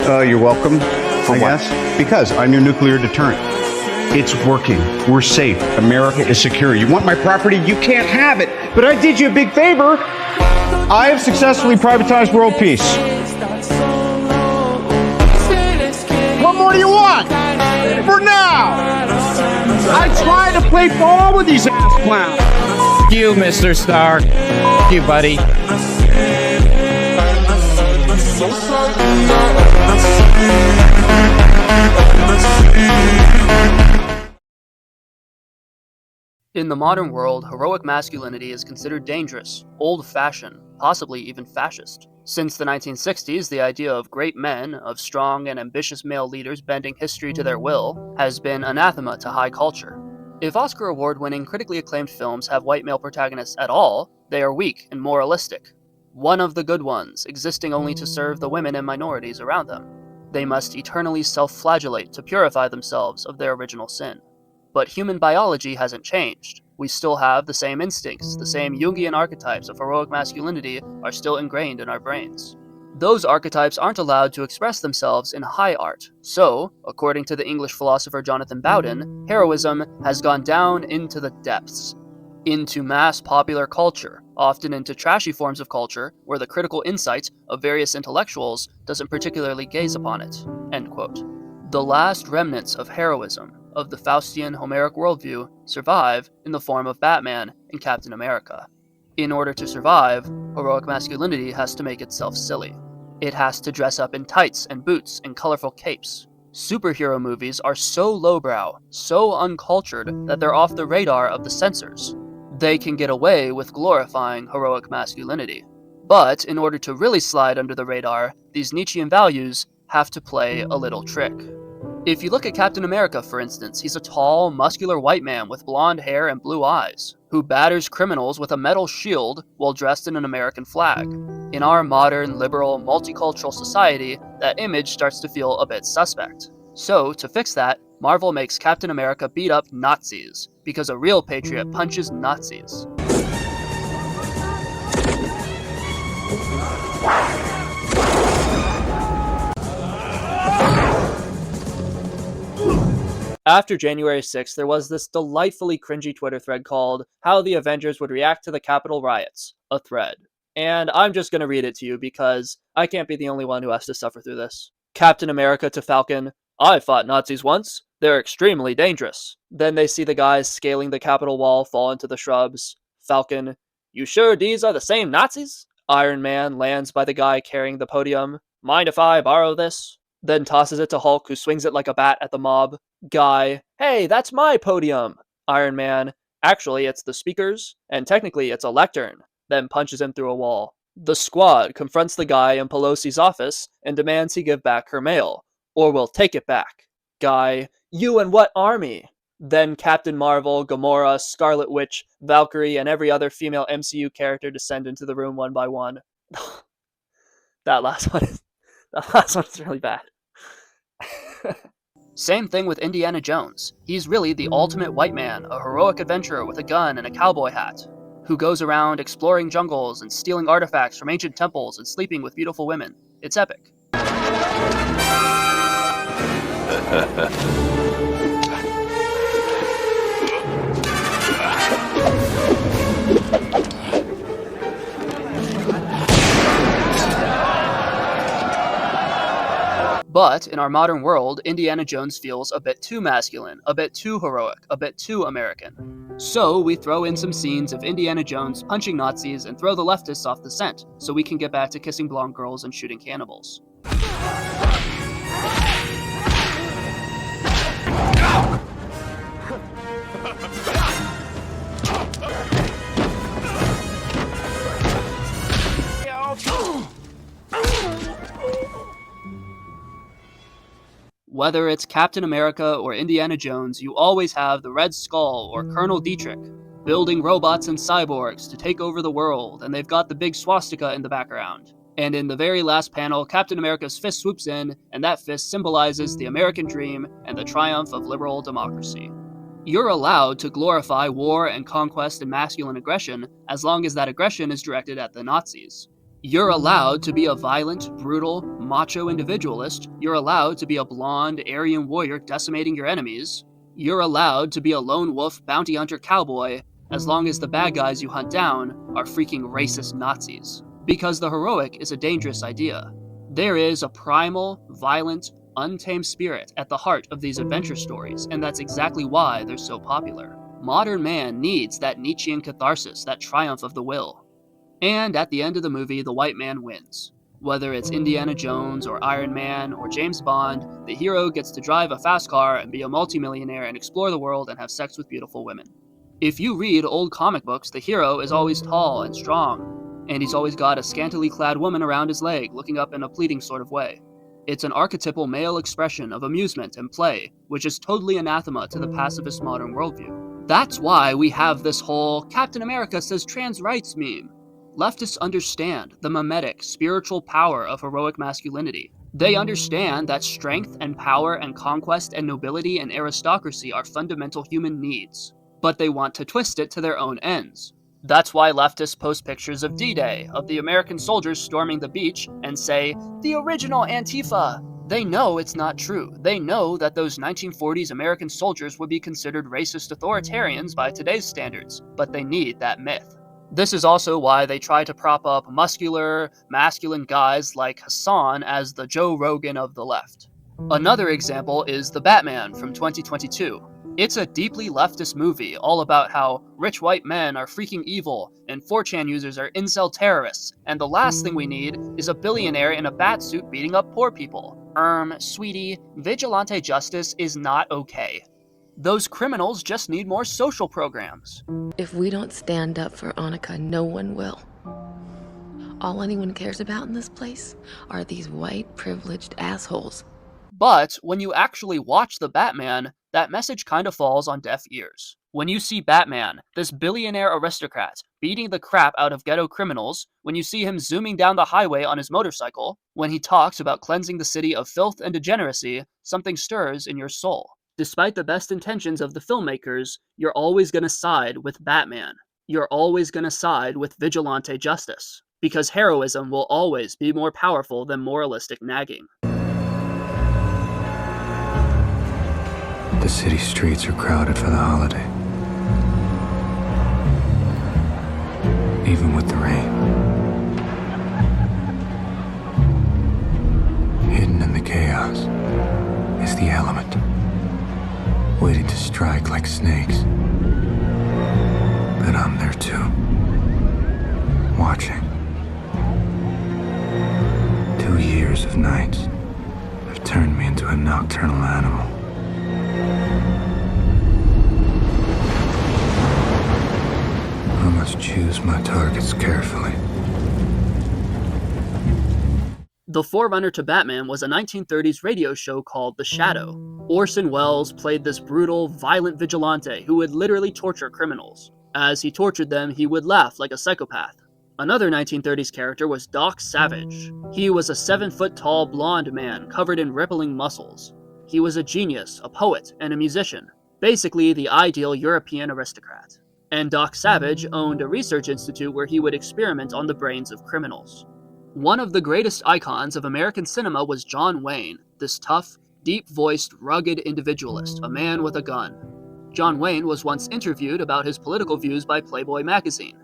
You're welcome. For I what? guess. Because I'm your nuclear deterrent. It's working. We're safe. America is secure. You want my property? You can't have it. But I did you a big favor. I have successfully privatized world peace. What more do you want? For now! I tried to play ball with these ass clowns. F you, Mr. Stark. F you, buddy. In the modern world, heroic masculinity is considered dangerous, old-fashioned, possibly even fascist. Since the 1960s, the idea of great men, of strong and ambitious male leaders bending history to their will, has been anathema to high culture. If Oscar award-winning, critically acclaimed films have white male protagonists at all, they are weak and moralistic. One of the good ones, existing only to serve the women and minorities around them. They must eternally self-flagellate to purify themselves of their original sin. But human biology hasn't changed. We still have the same instincts, the same Jungian archetypes of heroic masculinity are still ingrained in our brains. Those archetypes aren't allowed to express themselves in high art. So, according to the English philosopher Jonathan Bowden, heroism has gone down into the depths. Into mass popular culture, often into trashy forms of culture where the critical insight of various intellectuals doesn't particularly gaze upon it." End quote. The last remnants of heroism, of the Faustian Homeric worldview, survive in the form of Batman and Captain America. In order to survive, heroic masculinity has to make itself silly. It has to dress up in tights and boots and colorful capes. Superhero movies are so lowbrow, so uncultured, that they're off the radar of the censors. They can get away with glorifying heroic masculinity. But in order to really slide under the radar, these Nietzschean values have to play a little trick. If you look at Captain America, for instance, he's a tall, muscular white man with blonde hair and blue eyes, who batters criminals with a metal shield while dressed in an American flag. In our modern, liberal, multicultural society, that image starts to feel a bit suspect. So, to fix that, Marvel makes Captain America beat up Nazis, because a real patriot punches Nazis. After January 6th, there was this delightfully cringy Twitter thread called "How the Avengers Would React to the Capitol Riots," a thread. And I'm just gonna read it to you because I can't be the only one who has to suffer through this. Captain America to Falcon: "I fought Nazis once. They're extremely dangerous." Then they see the guys scaling the Capitol wall fall into the shrubs. Falcon: "You sure these are the same Nazis?" Iron Man lands by the guy carrying the podium. "Mind if I borrow this?" Then tosses it to Hulk, who swings it like a bat at the mob. Guy: "Hey, that's my podium!" Iron Man: "Actually, it's the speaker's, and technically it's a lectern," then punches him through a wall. The Squad confronts the guy in Pelosi's office and demands he give back her mail, or we'll take it back. Guy: "You and what army?" Then Captain Marvel, Gamora, Scarlet Witch, Valkyrie, and every other female MCU character descend into the room one by one. That last one's really bad. Same thing with Indiana Jones. He's really the ultimate white man, a heroic adventurer with a gun and a cowboy hat, who goes around exploring jungles and stealing artifacts from ancient temples and sleeping with beautiful women. It's epic. But in our modern world, Indiana Jones feels a bit too masculine, a bit too heroic, a bit too American. So we throw in some scenes of Indiana Jones punching Nazis and throw the leftists off the scent, so we can get back to kissing blonde girls and shooting cannibals. Whether it's Captain America or Indiana Jones, you always have the Red Skull or Colonel Dietrich building robots and cyborgs to take over the world, and they've got the big swastika in the background. And in the very last panel, Captain America's fist swoops in, and that fist symbolizes the American dream and the triumph of liberal democracy. You're allowed to glorify war and conquest and masculine aggression as long as that aggression is directed at the Nazis. You're allowed to be a violent, brutal, macho individualist. You're allowed to be a blonde, Aryan warrior decimating your enemies. You're allowed to be a lone wolf bounty hunter cowboy, as long as the bad guys you hunt down are freaking racist Nazis. Because the heroic is a dangerous idea. There is a primal, violent, untamed spirit at the heart of these adventure stories, and that's exactly why they're so popular. Modern man needs that Nietzschean catharsis, that triumph of the will. And at the end of the movie, the white man wins. Whether it's Indiana Jones or Iron Man or James Bond, the hero gets to drive a fast car and be a multimillionaire and explore the world and have sex with beautiful women. If you read old comic books, the hero is always tall and strong, and he's always got a scantily clad woman around his leg, looking up in a pleading sort of way. It's an archetypal male expression of amusement and play, which is totally anathema to the pacifist modern worldview. That's why we have this whole Captain America says trans rights meme. Leftists understand the mimetic, spiritual power of heroic masculinity. They understand that strength and power and conquest and nobility and aristocracy are fundamental human needs, but they want to twist it to their own ends. That's why leftists post pictures of D-Day, of the American soldiers storming the beach, and say, the original Antifa. They know it's not true. They know that those 1940s American soldiers would be considered racist authoritarians by today's standards, but they need that myth. This is also why they try to prop up muscular, masculine guys like Hassan as the Joe Rogan of the left. Another example is The Batman from 2022. It's a deeply leftist movie all about how rich white men are freaking evil and 4chan users are incel terrorists, and the last thing we need is a billionaire in a bat suit beating up poor people. Sweetie, vigilante justice is not okay. Those criminals just need more social programs. If we don't stand up for Annika, no one will. All anyone cares about in this place are these white, privileged assholes. But when you actually watch The Batman, that message kind of falls on deaf ears. When you see Batman, this billionaire aristocrat, beating the crap out of ghetto criminals, when you see him zooming down the highway on his motorcycle, when he talks about cleansing the city of filth and degeneracy, something stirs in your soul. Despite the best intentions of the filmmakers, you're always going to side with Batman. You're always going to side with vigilante justice. Because heroism will always be more powerful than moralistic nagging. The city streets are crowded for the holiday. Even with the rain. Hidden in the chaos is the element, waiting to strike like snakes. But I'm there too, watching. 2 years of nights have turned me into a nocturnal animal. I must choose my targets carefully. The forerunner to Batman was a 1930s radio show called The Shadow. Orson Welles played this brutal, violent vigilante who would literally torture criminals. As he tortured them, he would laugh like a psychopath. Another 1930s character was Doc Savage. He was a 7-foot-tall blonde man covered in rippling muscles. He was a genius, a poet, and a musician. Basically, the ideal European aristocrat. And Doc Savage owned a research institute where he would experiment on the brains of criminals. One of the greatest icons of American cinema was John Wayne, this tough, deep-voiced, rugged individualist, a man with a gun. John Wayne was once interviewed about his political views by Playboy magazine.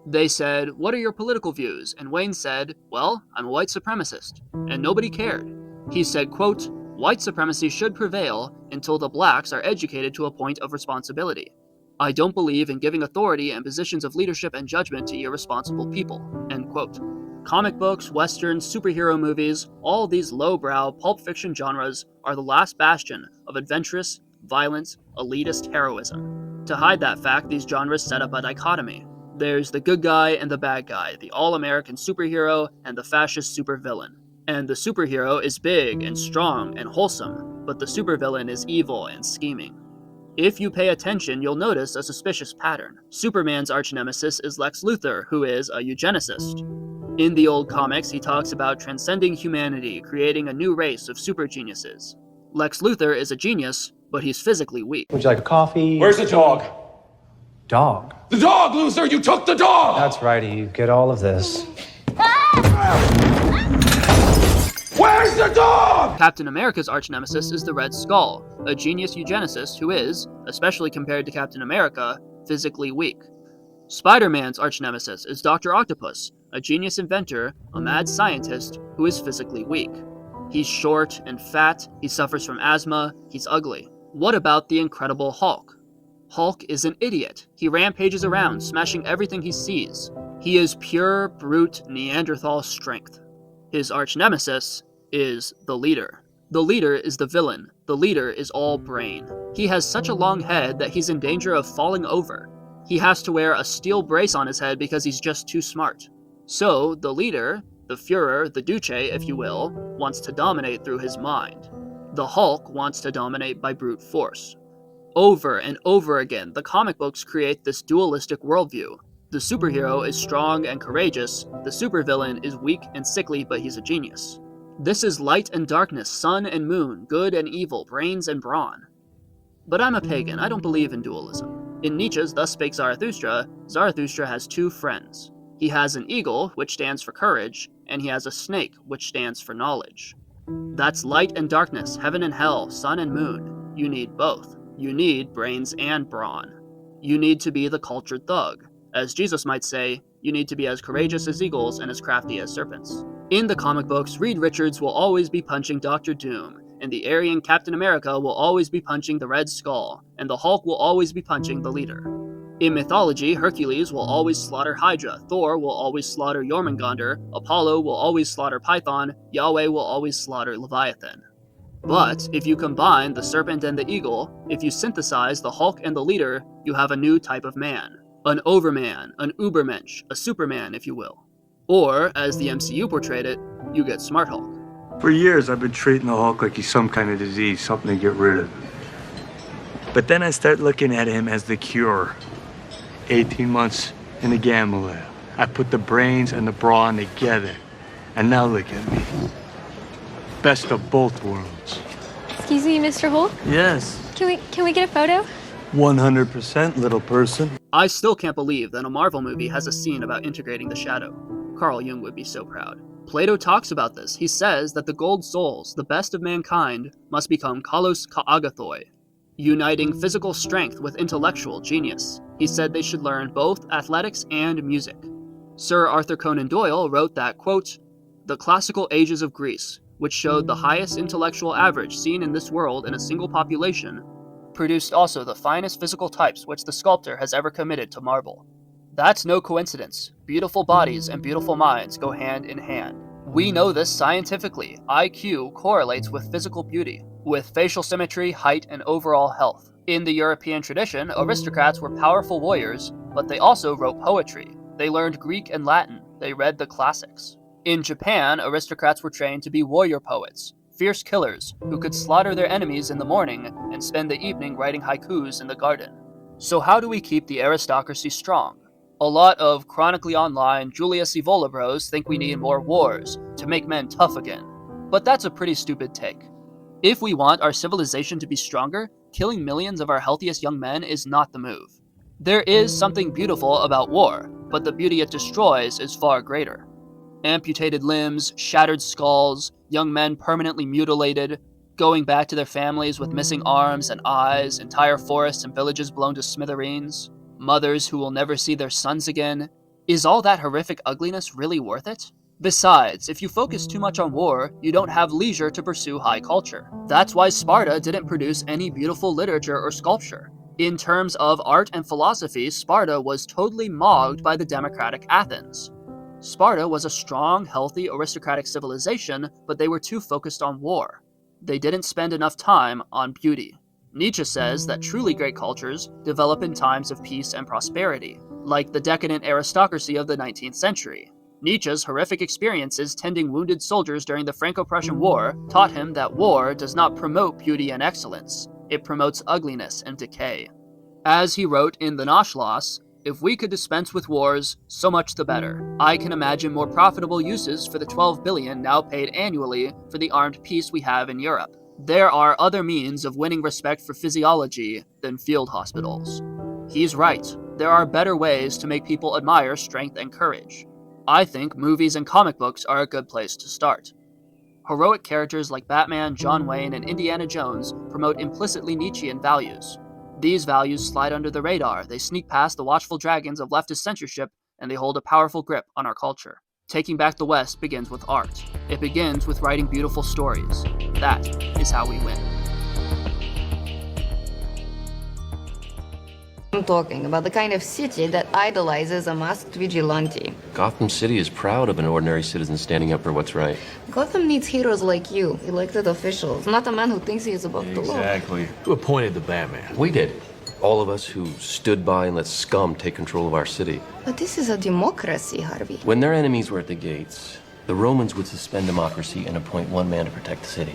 They said, "What are your political views?" And Wayne said, "Well, I'm a white supremacist." And nobody cared. He said, quote, "White supremacy should prevail until the blacks are educated to a point of responsibility. I don't believe in giving authority and positions of leadership and judgment to irresponsible people." End quote. Comic books, westerns, superhero movies, all these lowbrow pulp fiction genres are the last bastion of adventurous, violent, elitist heroism. To hide that fact, these genres set up a dichotomy. There's the good guy and the bad guy, the all-American superhero and the fascist supervillain. And the superhero is big and strong and wholesome, but the supervillain is evil and scheming. If you pay attention, you'll notice a suspicious pattern. Superman's arch-nemesis is Lex Luthor, who is a eugenicist. In the old comics, he talks about transcending humanity, creating a new race of super geniuses. Lex Luthor is a genius, but he's physically weak. Would you like a coffee? Where's the dog? Dog? The dog, Luther! You took the dog! That's right, you get all of this. Where's the dog? Captain America's arch-nemesis is the Red Skull, a genius eugenicist who is, especially compared to Captain America, physically weak. Spider-Man's arch-nemesis is Dr. Octopus, a genius inventor, a mad scientist who is physically weak. He's short and fat, he suffers from asthma, he's ugly. What about the Incredible Hulk? Hulk is an idiot. He rampages around, smashing everything he sees. He is pure, brute Neanderthal strength. His arch-nemesis is the Leader. The Leader is the villain. The Leader is all brain. He has such a long head that he's in danger of falling over. He has to wear a steel brace on his head because he's just too smart. So, the Leader, the Führer, the Duce, if you will, wants to dominate through his mind. The Hulk wants to dominate by brute force. Over and over again, the comic books create this dualistic worldview. The superhero is strong and courageous, the supervillain is weak and sickly, but he's a genius. This is light and darkness, sun and moon, good and evil, brains and brawn. But I'm a pagan, I don't believe in dualism. In Nietzsche's Thus Spake Zarathustra, Zarathustra has two friends. He has an eagle, which stands for courage, and he has a snake, which stands for knowledge. That's light and darkness, heaven and hell, sun and moon. You need both. You need brains and brawn. You need to be the cultured thug. As Jesus might say, you need to be as courageous as eagles and as crafty as serpents. In the comic books, Reed Richards will always be punching Dr. Doom, and the Aryan Captain America will always be punching the Red Skull, and the Hulk will always be punching the Leader. In mythology, Hercules will always slaughter Hydra, Thor will always slaughter Jormungandr, Apollo will always slaughter Python, Yahweh will always slaughter Leviathan. But if you combine the serpent and the eagle, if you synthesize the Hulk and the Leader, you have a new type of man. An overman, an ubermensch, a superman, if you will. Or, as the MCU portrayed it, you get Smart Hulk. For years, I've been treating the Hulk like he's some kind of disease, something to get rid of. But then I start looking at him as the cure. 18 months in the gamma lab. I put the brains and the brawn together. And now look at me. Best of both worlds. Excuse me, Mr. Hulk? Yes. Can we get a photo? 100%, little person. I still can't believe that a Marvel movie has a scene about integrating the shadow. Carl Jung would be so proud. Plato talks about this. He says that the gold souls, the best of mankind, must become kalos ka'agathoi, uniting physical strength with intellectual genius. He said they should learn both athletics and music. Sir Arthur Conan Doyle wrote that, quote, "The classical ages of Greece, which showed the highest intellectual average seen in this world in a single population, produced also the finest physical types which the sculptor has ever committed to marble." That's no coincidence. Beautiful bodies and beautiful minds go hand in hand. We know this scientifically. IQ correlates with physical beauty, with facial symmetry, height, and overall health. In the European tradition, aristocrats were powerful warriors, but they also wrote poetry. They learned Greek and Latin. They read the classics. In Japan, aristocrats were trained to be warrior poets, fierce killers who could slaughter their enemies in the morning and spend the evening writing haikus in the garden. So how do we keep the aristocracy strong? A lot of chronically online Julius Evola bros think we need more wars to make men tough again. But that's a pretty stupid take. If we want our civilization to be stronger, killing millions of our healthiest young men is not the move. There is something beautiful about war, but the beauty it destroys is far greater. Amputated limbs, shattered skulls, young men permanently mutilated, going back to their families with missing arms and eyes, entire forests and villages blown to smithereens, mothers who will never see their sons again. Is all that horrific ugliness really worth it? Besides, if you focus too much on war, you don't have leisure to pursue high culture. That's why Sparta didn't produce any beautiful literature or sculpture. In terms of art and philosophy, Sparta was totally mogged by the democratic Athens. Sparta was a strong, healthy, aristocratic civilization, but they were too focused on war. They didn't spend enough time on beauty. Nietzsche says that truly great cultures develop in times of peace and prosperity, like the decadent aristocracy of the 19th century. Nietzsche's horrific experiences tending wounded soldiers during the Franco-Prussian War taught him that war does not promote beauty and excellence, it promotes ugliness and decay. As he wrote in The Nachlass, "If we could dispense with wars, so much the better. I can imagine more profitable uses for the 12 billion now paid annually for the armed peace we have in Europe. There are other means of winning respect for physiology than field hospitals." He's right. There are better ways to make people admire strength and courage. I think movies and comic books are a good place to start. Heroic characters like Batman, John Wayne, and Indiana Jones promote implicitly Nietzschean values. These values slide under the radar, they sneak past the watchful dragons of leftist censorship, and they hold a powerful grip on our culture. Taking back the West begins with art. It begins with writing beautiful stories. That is how we win. I'm talking about the kind of city that idolizes a masked vigilante. Gotham City is proud of an ordinary citizen standing up for what's right. Gotham needs heroes like you, elected officials, not a man who thinks he is above the law. Exactly. Who appointed the Batman? We did. All of us who stood by and let scum take control of our city. But this is a democracy, Harvey. When their enemies were at the gates, the Romans would suspend democracy and appoint one man to protect the city.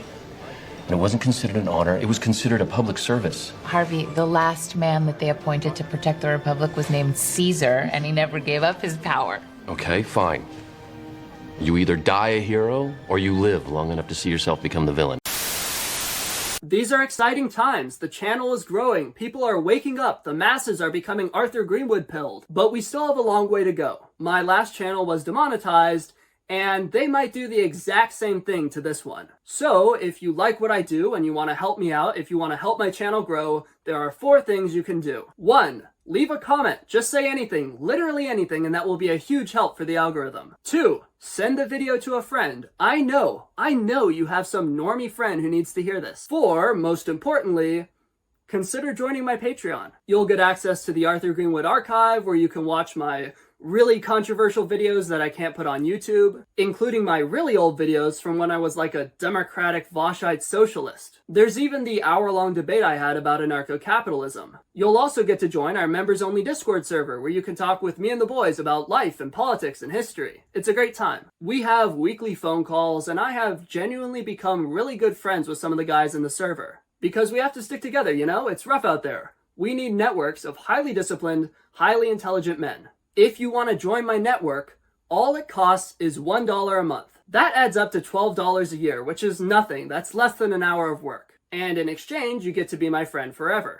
And it wasn't considered an honor, it was considered a public service. Harvey, the last man that they appointed to protect the Republic was named Caesar, and he never gave up his power. Okay, fine. You either die a hero, or you live long enough to see yourself become the villain. These are exciting times. The channel is growing. People are waking up. The masses are becoming Arthur Greenwood pilled. But we still have a long way to go. My last channel was demonetized, and they might do the exact same thing to this one. So, if you like what I do and you want to help me out, if you want to help my channel grow, there are 4 things you can do. 1. Leave a comment. Just say anything, literally anything, and that will be a huge help for the algorithm. 2. Send the video to a friend. I know you have some normie friend who needs to hear this. 4, most importantly, consider joining my Patreon. You'll get access to the Arthur Greenwood archive, where you can watch my really controversial videos that I can't put on YouTube, including my really old videos from when I was like a democratic Voshite socialist. There's even the hour-long debate I had about anarcho-capitalism. You'll also get to join our members-only Discord server, where you can talk with me and the boys about life and politics and history. It's a great time. We have weekly phone calls, and I have genuinely become really good friends with some of the guys in the server. Because we have to stick together, you know? It's rough out there. We need networks of highly disciplined, highly intelligent men. If you want to join my network, all it costs is $1 a month. That adds up to $12 a year, which is nothing. That's less than an hour of work. And in exchange, you get to be my friend forever.